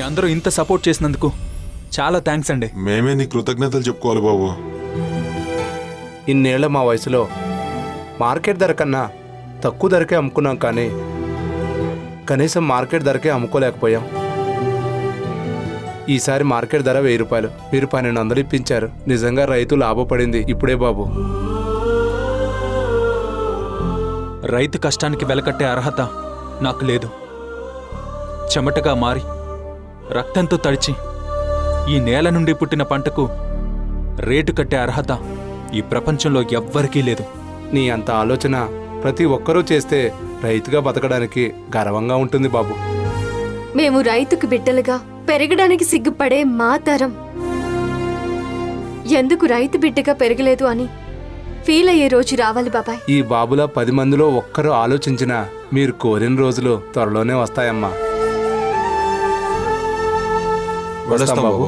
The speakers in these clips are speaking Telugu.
అందరూ ఇంత సపోర్ట్ చేసినందుకు చాలా థ్యాంక్స్ అండి. మేమే నీ కృతజ్ఞతలు చెప్పుకోవాలి బాబు. ఇన్నేళ్ల మా వయసులో మార్కెట్ ధర కన్నా తక్కువ ధరకే అమ్ముకున్నాం, కానీ కనీసం మార్కెట్ ధరకే అమ్ముకోలేకపోయాం. ఈసారి మార్కెట్ ధర 1000 రూపాయలు, మీరు 1200 ఇప్పించారు. నిజంగా రైతు లాభపడింది ఇప్పుడే బాబు. రైతు కష్టానికి వెలకట్టే అర్హత నాకు లేదు. చెమటగా మారి రక్తంతో తడిచి ఈ నేల నుండి పుట్టిన పంటకు రేటు కట్టే అర్హత ఈ ప్రపంచంలో ఎవ్వరికీ లేదు. నీ అంత ఆలోచన ప్రతి ఒక్కరూ చేస్తే రైతుగా బతకడానికి గర్వంగా ఉంటుంది బాబు. మేము రైతుకు బిడ్డలుగా పెరగడానికి సిగ్గుపడే మా తరం ఎందుకు రైతు బిడ్డగా పెరగలేదు అని ఫీల్ అయ్యే రోజు రావాలి బాబాయ్. ఈ బాబుల 10 మందిలో ఒక్కరు ఆలోచించినా మీరు కోరిన రోజులు త్వరలోనే వస్తాయమ్మా. వస్తాం బాబు.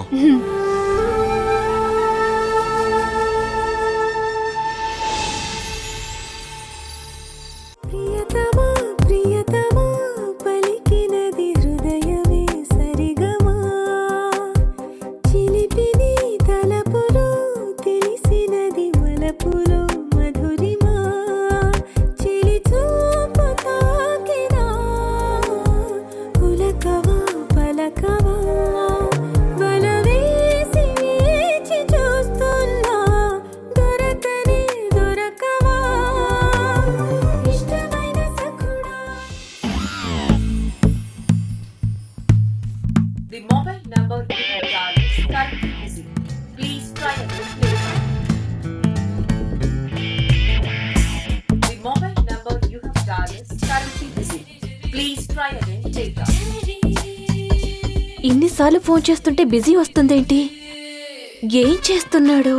The mobile number you have dialed is currently busy. Please try again later. The mobile number you have dialed is currently busy. Please try again later. ఇన్నిసార్లు ఫోన్ చేస్తుంటే బిజీ వస్తుందేంటి? ఏం చేస్తున్నాడు?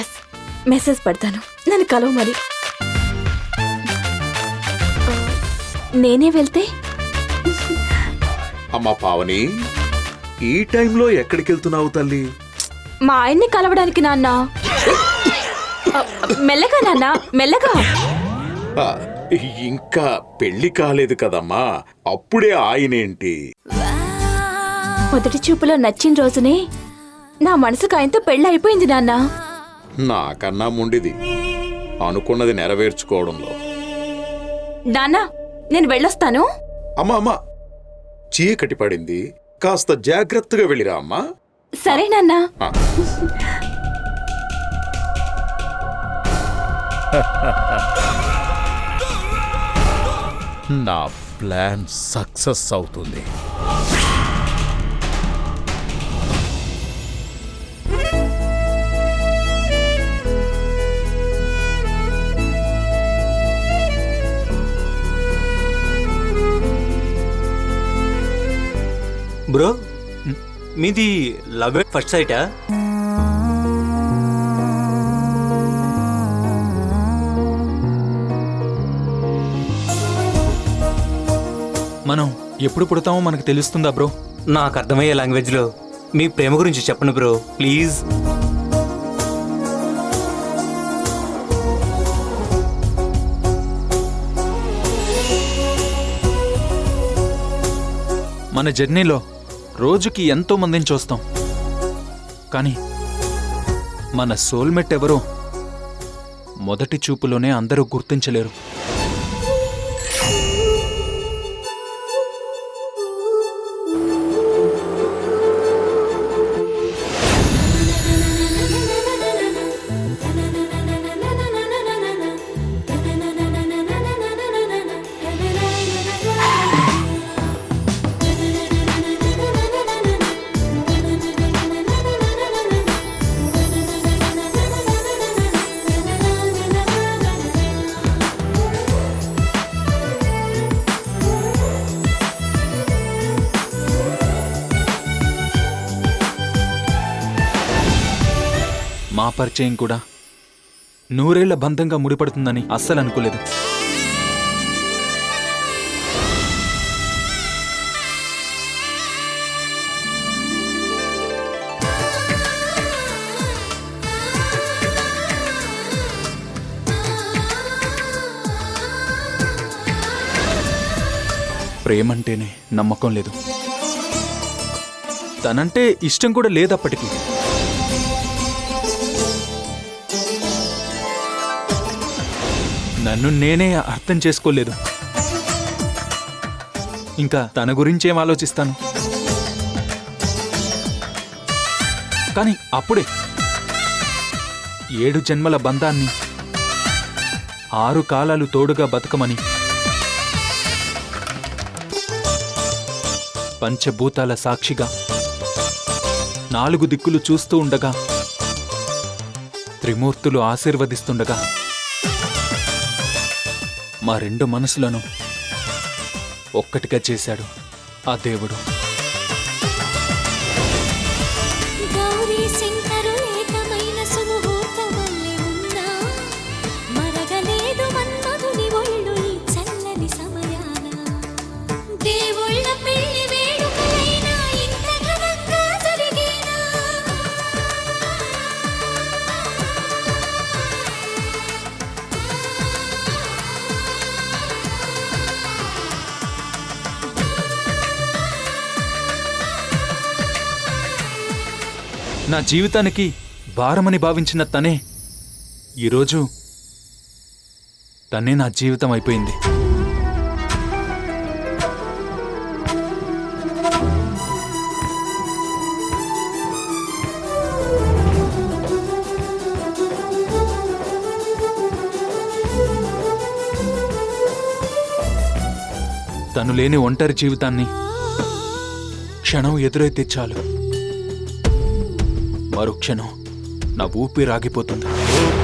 ఎస్, మెసేజ్ పెడతాను, నన్ను కలవ మరి. నేనే వెళ్తే అమ్మా పావని, ఈ టైంలో ఎక్కడికి వెళ్తున్నావు తల్లి? మా ఆయన్ని కలవడానికి నాన్న. మెల్లగా నాన్న, మెల్లగా. ఆ, ఇంకా పెళ్లి కాలేదు కదమ్మా, అప్పుడే ఆయనేంటి? మొదటి చూపులో నచ్చిన రోజునే నా మనసుకు ఆయనతో పెళ్ళి అయిపోయింది నాన్న. నాకన్నా ముండిది అనుకున్నది నెరవేర్చుకోవడంలో. నాన్న, నేను వెళ్ళొస్తాను. అమ్మా అమ్మా, చీకటి పడింది, కాస్త జాగ్రత్తగా వెళ్ళిరా అమ్మా. సరే నాన్న. నా ప్లాన్ సక్సెస్ అవుతుంది. బ్రో, మీది లవ్ ఎట్ ఫస్ట్ సైటా? మనం ఎప్పుడు పుడతామో మనకు తెలుస్తుందా బ్రో? నాకు అర్థమయ్యే లాంగ్వేజ్లో మీ ప్రేమ గురించి చెప్పండి బ్రో, ప్లీజ్. మన జర్నీలో రోజుకి ఎంతో మందిని చూస్తాం, కానీ మన సోల్మేట్ ఎవరో మొదటి చూపులోనే అందరూ గుర్తించలేరు. మా పరిచయం కూడా 100 ఏళ్ల బంధంగా ముడిపడుతుందని అస్సలు అనుకోలేదు. ప్రేమంటేనే నమ్మకం లేదు. తనంటే ఇష్టం కూడా లేదప్పటికి. నన్ను నేనే అర్థం చేసుకోలేదు. ఇంకా తన గురించేం ఆలోచిస్తాను? కానీ అప్పుడే 7 జన్మల బంధాన్ని 6 కాలాలు తోడుగా బతకమని పంచభూతాల సాక్షిగా 4 దిక్కులు చూస్తూ ఉండగా, త్రిమూర్తులు ఆశీర్వదిస్తుండగా, మా 2 మనసులను ఒక్కటిగా చేశాడు ఆ దేవుడు. గౌరీ శంకరు ఏకమైన సుముహూర్తమల్లె ఉన్నా మరగలేదు మన్మధుని ఒళ్ళు ఈ చల్లని సమయాన. దేవుళ్ళ పెళ్లి వేడుకలైనా ఇంత ఘనంగా జరిగేనా? నా జీవితానికి భారమని భావించిన తనే ఈరోజు తనే నా జీవితం అయిపోయింది. తను లేని ఒంటరి జీవితాన్ని క్షణం ఎదురైతే చాలు, మరో క్షణం నా ఊపిరాగిపోతుంది.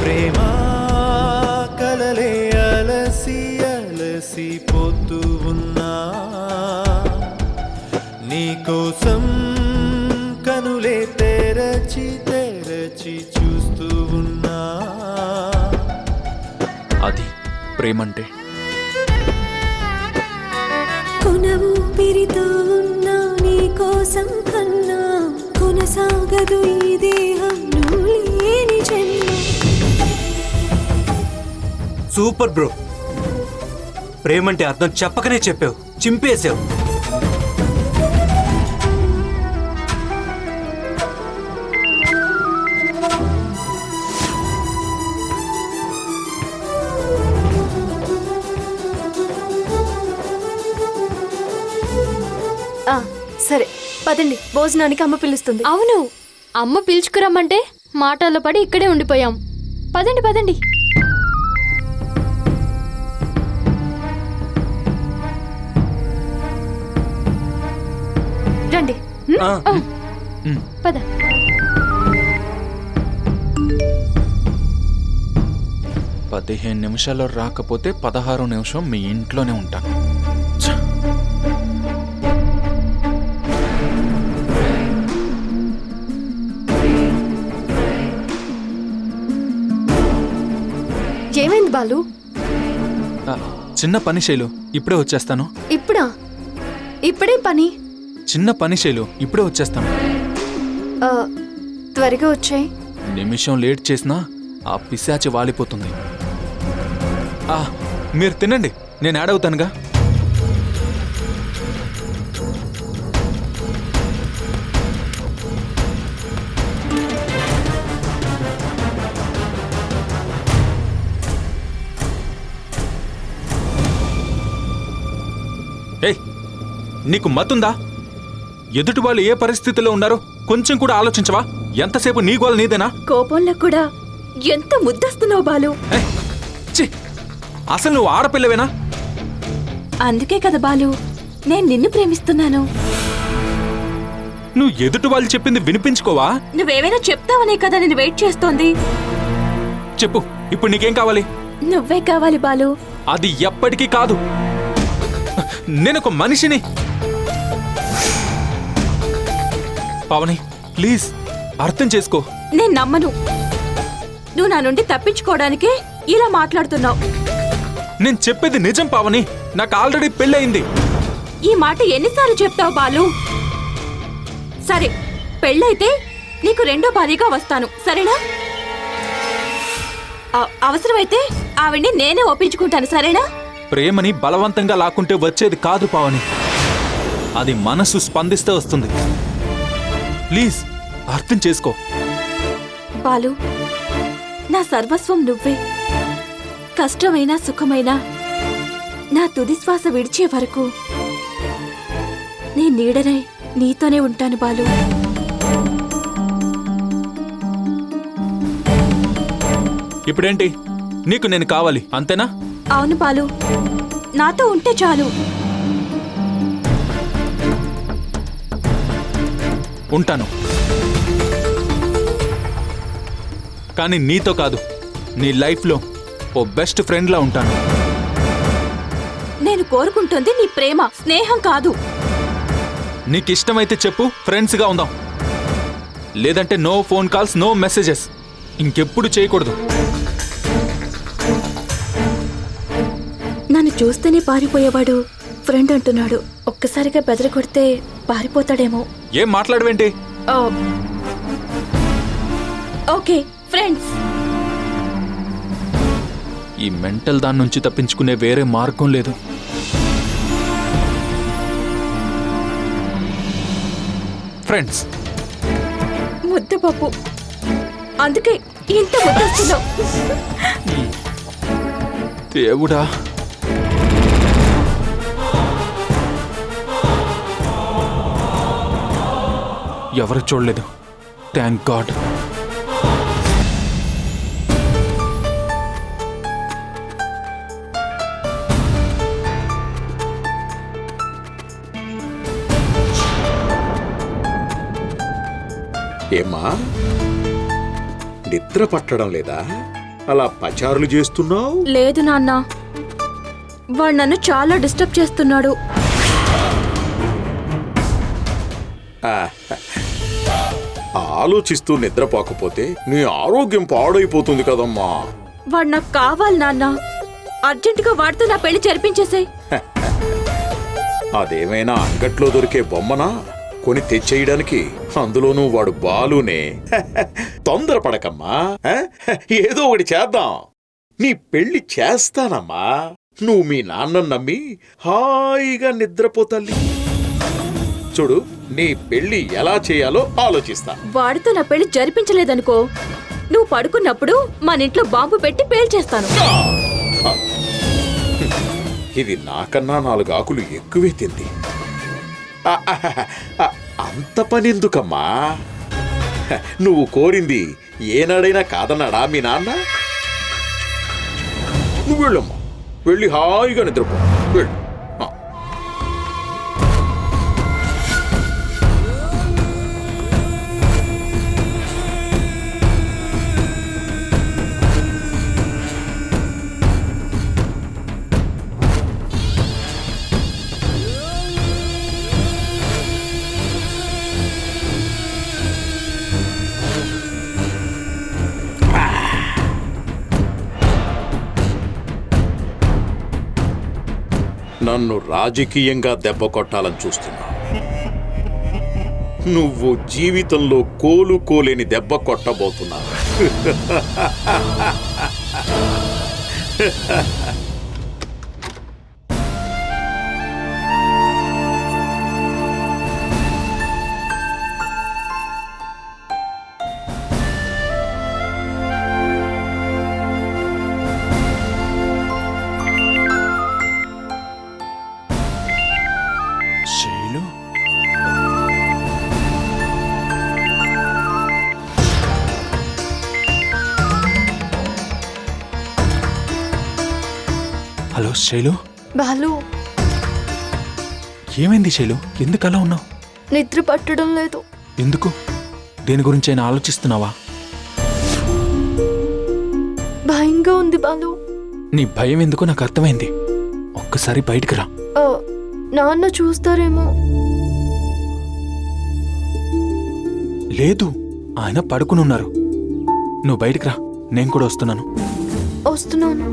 ప్రేమ కలలే అలసి అలసి పోతూ ఉన్నా నీకోసం కనులే తెరచి తెరచి చూస్తూ ఉన్నా. అది ప్రేమంటే. కొన ఊపిరితో ఉన్నా నీ కోసం కన్నా కొనసాగదు ఈ దేహం నువ్వు లేని జన్మ. సూపర్ బ్రో, ప్రేమంటే అర్థం చెప్పకనే చెప్పావు, చింపేశావు. సరే పదండి, భోజనానికి అమ్మ పిలుస్తుంది. అవును, అమ్మ పిలుచుకురమ్మంటే మాటల్లో పడి ఇక్కడే ఉండిపోయాం. పదండి పదండి. రండి. పద. 15 నిమిషాల్లో రాకపోతే 16 నిమిషం మీ ఇంట్లోనే ఉంటాను. ఏమైంది బాలు? చిన్న పని శైలు, ఇప్పుడే వచ్చేస్తాను. ఇప్పుడా? ఇప్పుడే పని? చిన్న పని శైలు, ఇప్పుడే వచ్చేస్తాను. త్వరగా వచ్చాయి. నిమిషం లేట్ చేసినా ఆ పిశాచి వాలిపోతుంది. మీరు తినండి, నేను యాడ్ అవుతానుగా. ఏయ్, నీకు మత్తుందా? ఎదుటి వాళ్ళు ఏ పరిస్థితిలో ఉన్నారో కొంచెం కూడా ఆలోచించవా? ఎంతసేపు నీ గోల నీదేనా? కోపంలో కూడా ఎంత ముద్దస్తున్నావు బాలు. అసలు నువ్వు ఆడపిల్లవేనా? అందుకే కదా బాలు నేను నిన్ను ప్రేమిస్తున్నాను. నువ్వు ఎదుటి వాళ్ళు చెప్పింది వినిపించుకోవా? నువ్వేమైనా చెప్తావనే కదా నేను వెయిట్ చేస్తోంది. చెప్పు, ఇప్పుడు నీకేం కావాలి? నువ్వే కావాలి బాలు. అది ఎప్పటికీ కాదు. నేనొక మనిషిని. పావని, ప్లీజ్ అర్థం చేసుకో. నేను నమ్మను. నువ్వు నా నుండి తప్పించుకోవడానికే ఇలా మాట్లాడుతున్నావు. నేను చెప్పేది నిజం పావని. నాకు ఆల్రెడీ పెళ్ళయింది. ఈ మాట ఎన్నిసార్లు చెప్తావు బాలు? సరే, పెళ్ళైతే నీకు 2వ భార్యగా వస్తాను, సరేనా? అవసరమైతే ఆవిడ్ని నేనే ఒప్పించుకుంటాను, సరేనా? ప్రేమని బలవంతంగా లాక్కుంటే వచ్చేది కాదు పావని. అది మనసు స్పందిస్తే వస్తుంది. ప్లీజ్ అర్థం చేసుకో. బాలు, నా సర్వస్వం నువ్వే. కష్టమైనా సుఖమైనా నా తుది శ్వాస విడిచే వరకు నీ నీడనై నీతోనే ఉంటాను బాలు. ఇప్పుడేంటి, నీకు నేను కావాలి అంతేనా? అవును బాలు, నాతో ఉంటే చాలు. ఉంటాను, కానీ నీతో కాదు, నీ లైఫ్లో ఓ బెస్ట్ ఫ్రెండ్లా ఉంటాను. నేను కోరుకుంటుంది నీ ప్రేమ, స్నేహం కాదు. నీకిష్టమైతే చెప్పు, ఫ్రెండ్స్గా ఉందాం. లేదంటే no phone calls, no messages. ఇంకెప్పుడు చేయకూడదు. నన్ను చూస్తేనే పారిపోయేవాడు ఫ్రెండ్ అంటున్నాడు. ఒక్కసారిగా బెదర కొడితే పారిపోతాడేమో. ఏం మాట్లాడవేంటి? Okay, friends. ఈ మెంటల్ దాని నుంచి తప్పించుకునే వేరే మార్గం లేదు. ఫ్రెండ్స్. ముద్ద పప్పు, అందుకే ఇంత ముద్దొస్తున్నావు. దేవుడా, ఎవరు చూడలేదు. Thank God. ఏమ్మా, నిద్ర పట్టడం లేదా? అలా పచారులు చేస్తున్నావు? లేదు నాన్న, వాడు నన్ను చాలా డిస్టర్బ్ చేస్తున్నాడు. ఆలోచిస్తూ నిద్రపోకపోతే నీ ఆరోగ్యం పాడైపోతుంది కదమ్మా. వాడు నాకు కావాలి నాన్న. అర్జెంటుగా వాడితో నా పెళ్లి జరిపించేసాయి. అదేమైనా అంగట్లో దొరికే బొమ్మనా కొని తెచ్చేయడానికి? అందులోనూ వాడు బాలునే. తొందరపడకమ్మా, ఏదో ఒకటి చేద్దాం. నీ పెళ్లి చేస్తానమ్మా. నువ్వు మీ నాన్నను నమ్మి హాయిగా నిద్రపోతల్లి. చూడు, నీ పెళ్లి ఎలా చేయాలో ఆలోచిస్తా. వాడితో నా పెళ్లి జరిపించలేదనుకో, నువ్వు పడుకున్నప్పుడు మన ఇంట్లో బాంబు పెట్టి పేల్చేస్తాను. ఇది నాకన్నా 4 ఆకులు ఎక్కువే తింది. అంత పనెందుకమ్మా? నువ్వు కోరింది ఏనాడైనా కాదన్నాడా మీ నాన్న? నువ్వు వెళ్ళమ్మా, వెళ్ళి హాయిగా నిద్రపో. వెళ్ళు. నన్ను రాజకీయంగా దెబ్బ కొట్టాలని చూస్తున్నావు. నువ్వు జీవితంలో కోలుకోలేని దెబ్బ కొట్టబోతున్నావు. శైలు, హలో శైలు. బాలు, ఏమైంది శైలు? ఎందుకు అలా ఉన్నావు? నిద్ర పట్టడం లేదు. ఎందుకు? దేని గురించి అయినా ఆలోచిస్తున్నావా? భయంగా ఉంది బాలు. నీ భయం ఎందుకో నాకు అర్థమైంది. ఒక్కసారి బయటికి రా. నాన్న చూస్తారేమో. లేదు, ఆయన పడుకుని ఉన్నారు. నువ్వు బయటికి రా, నేను కూడా వస్తున్నాను. వస్తున్నాను.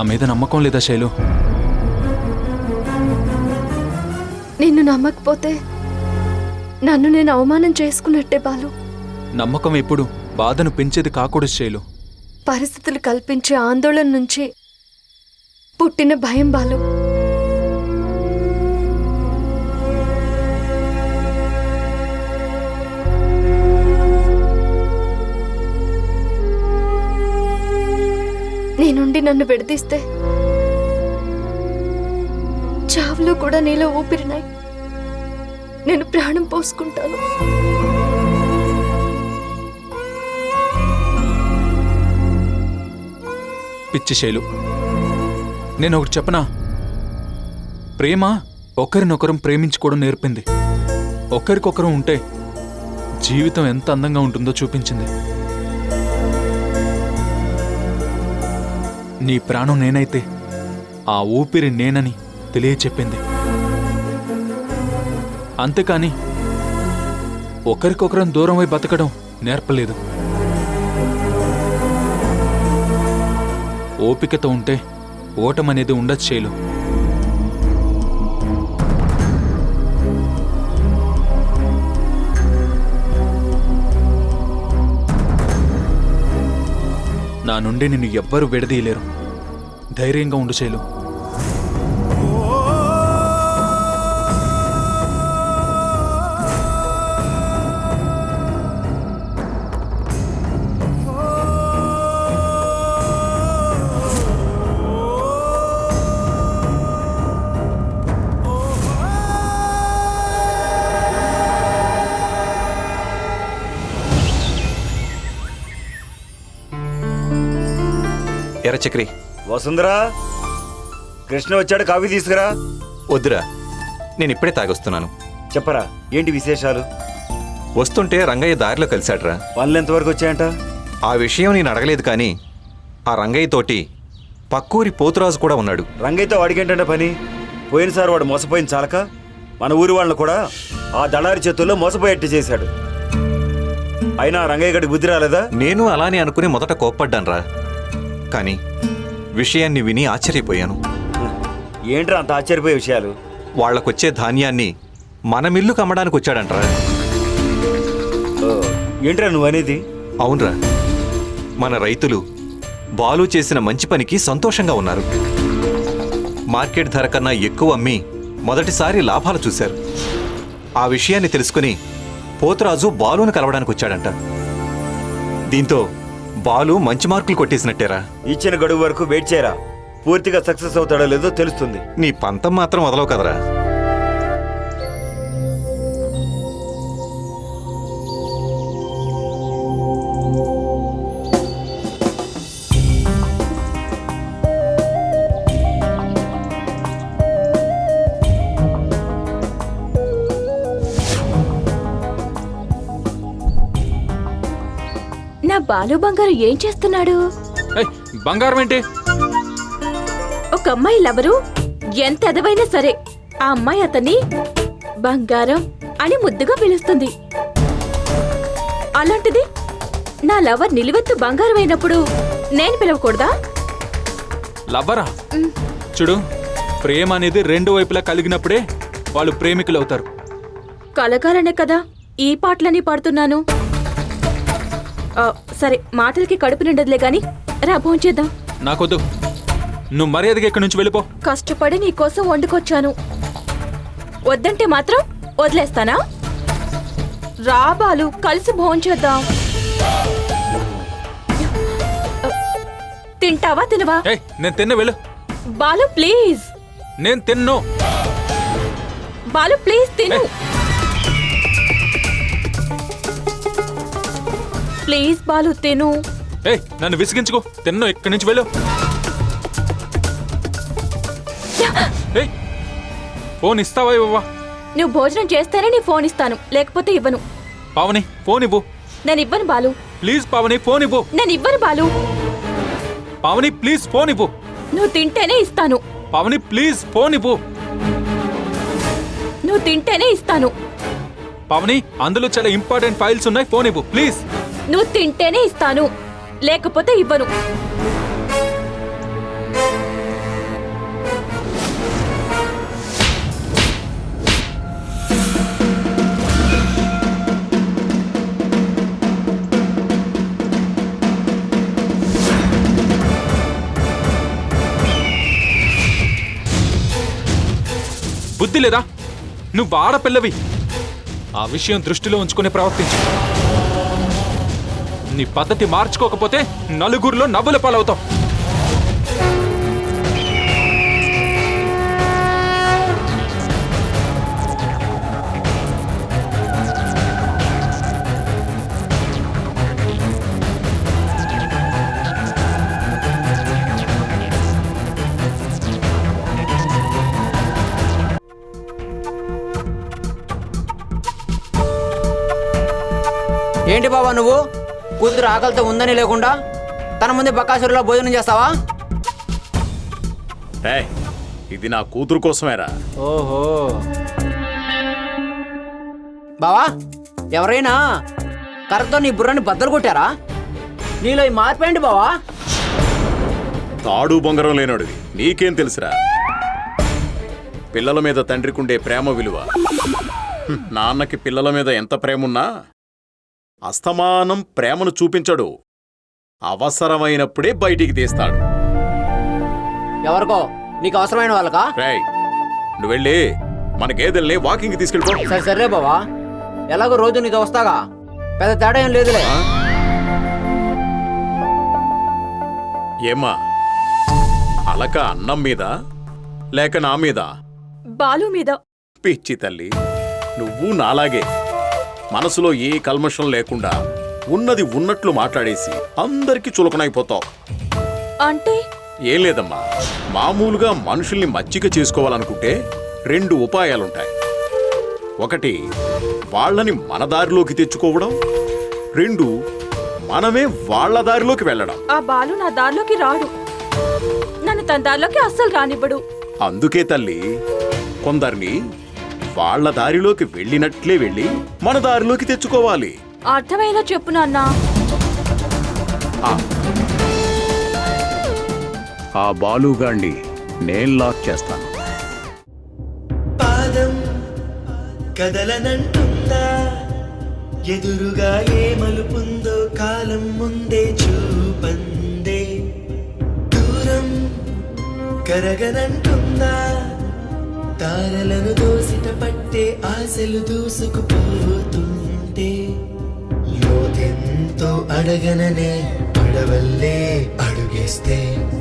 మీద నమ్మకం లేదా శైలు? నిన్ను నమ్మకపోతే నన్ను నేను అవమానం చేసుకున్నట్టే బాలు. నమ్మకం ఎప్పుడు బాధను పెంచేది కాకూడదు శైలు. పరిస్థితులు కల్పించే ఆందోళన నుంచి పుట్టిన భయం బాలు. నీ నుండి నన్ను విడదీస్తే చావులో కూడా నీలో ఊపిరినాయి. నేను ప్రాణం పోసుకుంటాను. పిచ్చి శైలు, నేను ఒకటి చెప్పనా? ప్రేమ ఒకరినొకరం ప్రేమించుకోవడం నేర్పింది. ఒకరికొకరం ఉంటే జీవితం ఎంత అందంగా ఉంటుందో చూపించింది. నీ ప్రాణం నేనైతే ఆ ఊపిరి నేనని తెలియచెప్పింది. అంతేకాని ఒకరికొకరం దూరమై బతకడం నేర్పలేదు. ఓపికతో ఉంటే ఓటమనేది ఉండదు శైలు. నా నుండి నిన్ను ఎవ్వరూ విడదీయలేరు. ధైర్యంగా ఉండు శైలు. ఎర్ర చక్రి. వసుంధరా, కృష్ణ వచ్చాడు, కాఫీ తీసుకురా. వద్దురా, నేను ఇప్పుడే తాగొస్తున్నాను. చెప్పరా, ఏంటి విశేషాలు? వస్తుంటే రంగయ్య దారిలో కలిశాడ్రా. పనులు ఎంతవరకు వచ్చాయంట? ఆ విషయం నేను అడగలేదు, కానీ ఆ రంగయ్యతోటి పక్కూరి పోతురాజు కూడా ఉన్నాడు. రంగయ్యతో వాడికేంటంటే పని? పోయినసారి వాడు మోసపోయింది చాలక మన ఊరి వాళ్ళని కూడా ఆ దళారి చేతుల్లో మోసపోయేట్టు చేశాడు. అయినా రంగయ్య గడికి బుద్ధి రాలేదా? నేను అలానే అనుకుని మొదట కోప్పడ్డాన్రా, కానీ విషయాన్ని విని ఆశ్చర్యపోయాను. ఏంట్రా అంత ఆశ్చర్యపోయే విషయాలు? వాళ్లకొచ్చే ధాన్యాన్ని మన మిల్లుకు అమ్మడానికి వచ్చాడంట్రా. ఏంట్రా నువ్వు అనేది? అవునరా, మన రైతులు బాలు చేసిన మంచి పనికి సంతోషంగా ఉన్నారు. మార్కెట్ ధర కన్నా ఎక్కువ అమ్మి మొదటిసారి లాభాలు చూశారు. ఆ విషయాన్ని తెలుసుకుని పోతురాజు బాలును కలవడానికి వచ్చాడంట. దీంతో బాలు మంచి మార్కులు కొట్టేసినట్టేరా. ఇచ్చిన గడువు వరకు వెయిట్ చేయరా, పూర్తిగా సక్సెస్ అవుతాడో లేదో తెలుస్తుంది. నీ పంతం మాత్రం వదలవు కదరా. నా బాలు బంగారు ఏం చేస్తున్నాడు? ఏయ్, బంగారం ఏంటి? ఒక అమ్మాయి లవరు ఎంత ఎదవైనా సరే ఆ అమ్మాయి అతన్ని బంగారం అని ముద్దుగా పిలుస్తుంది. అలాంటిది నా లవర్ నిలువెత్తు బంగారం అయినప్పుడు నేను పిలవకూడదా? లవ్వరా? చూడు, ప్రేమ అనేది రెండు వైపులా కలిగినప్పుడే వాళ్ళు ప్రేమికులు అవుతారు. కలగాలనే కదా ఈ పాటలని పాడుతున్నాను. సరే, మాటలకి కడుపు నిండదులే గాని రా భోంచేద్దాం. నాకొద్దు, నువ్వు మర్యాదగా ఇక్కడి నుంచి వెళ్ళిపో. కష్టపడి నీకోసం వండుకొచ్చాను. వద్దంటే మాత్రం వదిలేస్తానా? రా బాలు, కలిసి భోంచేద్దాం. తింటావా తినవా? ఏయ్, నేను తిన్న వెళ్ళు. బాలు ప్లీజ్. నేను తిన్ను. బాలు ప్లీజ్ తిను. ప్లీజ్ బాలు తిను. ఏయ్, నన్ను విసిగించుకో. తిన్ను, ఇక్కడి నుంచి వెళ్ళు. ఏయ్, ఫోన్ ఇస్తావా ఇవ్వవా? నువ్వు భోజనం చేస్తేనే నీ ఫోన్ ఇస్తాను, లేకపోతే ఇవ్వను. పావని, ఫోన్ ఇవ్వు. నేను ఇవ్వను బాలు. ప్లీజ్ పావని, ఫోన్ ఇవ్వు. నేను ఇవ్వను బాలు. పావని ప్లీజ్ ఫోన్ ఇవ్వు. నువ్వు తింటేనే ఇస్తాను. పావని ప్లీజ్ ఫోన్ ఇవ్వు. నువ్వు తింటేనే ఇస్తాను. పావని, అందులో చాలా ఇంపార్టెంట్ ఫైల్స్ ఉన్నాయి, ఫోన్ ఇవ్వు ప్లీజ్. నువ్వు తింటేనే ఇస్తాను, లేకపోతే ఇవ్వను. బుద్ధి లేదా? నువ్వు ఆడపిల్లవి. ఆ విషయం దృష్టిలో ఉంచుకుని ప్రవర్తించు. నీ పద్ధతి మార్చుకోకపోతే నలుగురిలో నవ్వుల పాలవుతావు. ఏంటి బాబా నువ్వు కూతురు ఆకలితో ఉందని లేకుండా తన ముందే బకాసురులో భోజనం చేస్తావా? ఇది నా కూతురు కోసమేరా. ఓహో బావా, ఎవరైనా కర్రతో నీ బుర్రని బద్దలు కొట్టారా? నీలో ఈ మార్పు ఏంటి బావా? తాడు బొంగరం లేనోడివి, నీకేం తెలుసురా? పిల్లల మీద తండ్రికుండే ప్రేమ విలువ. నాన్నకి పిల్లల మీద ఎంత ప్రేమున్నా అస్తమానం ప్రేమను చూపించడు. అవసరమైనప్పుడే బయటికి తీస్తాడు. ఎవరికో నీకు అవసరమైన వాళ్ళకా? రేయ్, నువ్వెళ్ళి మన గేదెల్ని వాకింగ్కి తీసుకెళ్ళిపో. సరే సరే బావా, ఎలాగో రోజు నీతో వస్తాగా, పెద్ద తేడా ఏం లేదులే. ఏమ్మా, అలక అన్నం మీద లేక నా మీద? బాలు మీద. పిచ్చి తల్లి, నువ్వు నాలాగే మనసులో ఏ కల్మషం లేకుండా ఉన్నది ఉన్నట్లు మాట్లాడేసి అందరికీ చులకనైపోతావు. అంటే ఏం లేదమ్మా, మామూలుగా మనుషుల్ని మచ్చిక చేసుకోవాలనుకుంటే 2 ఉపాయాలుంటాయి. ఒకటి వాళ్ళని మన దారిలోకి తెచ్చుకోవడం, 2 మనమే వాళ్ళ దారిలోకి వెళ్ళడం. ఆ బాలు నా దారిలోకి రాడు, నన్ను తన దారిలోకి అస్సలు రానివ్వడు. అందుకే తల్లి, కొందరిని వాళ్ళ దారిలోకి వెళ్ళినట్లే వెళ్ళి మన దారిలోకి తెచ్చుకోవాలి. అర్థమయ్యేలా చెప్పు నాన్న. ఆ బాలుగాండి నేను లాక్ చేస్తాను. పాదం కదలనంటుందా, ఎదురుగా ఏ మలుపుందో కాలం ముందే చూపందే. దూరం కరగనంటుందా, తారలను దోసిట పట్టే ఆశలు దూసుకుపోతుంటే. లోతెంతో అడగననే పడవల్లే అడుగేస్తే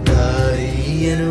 దారియను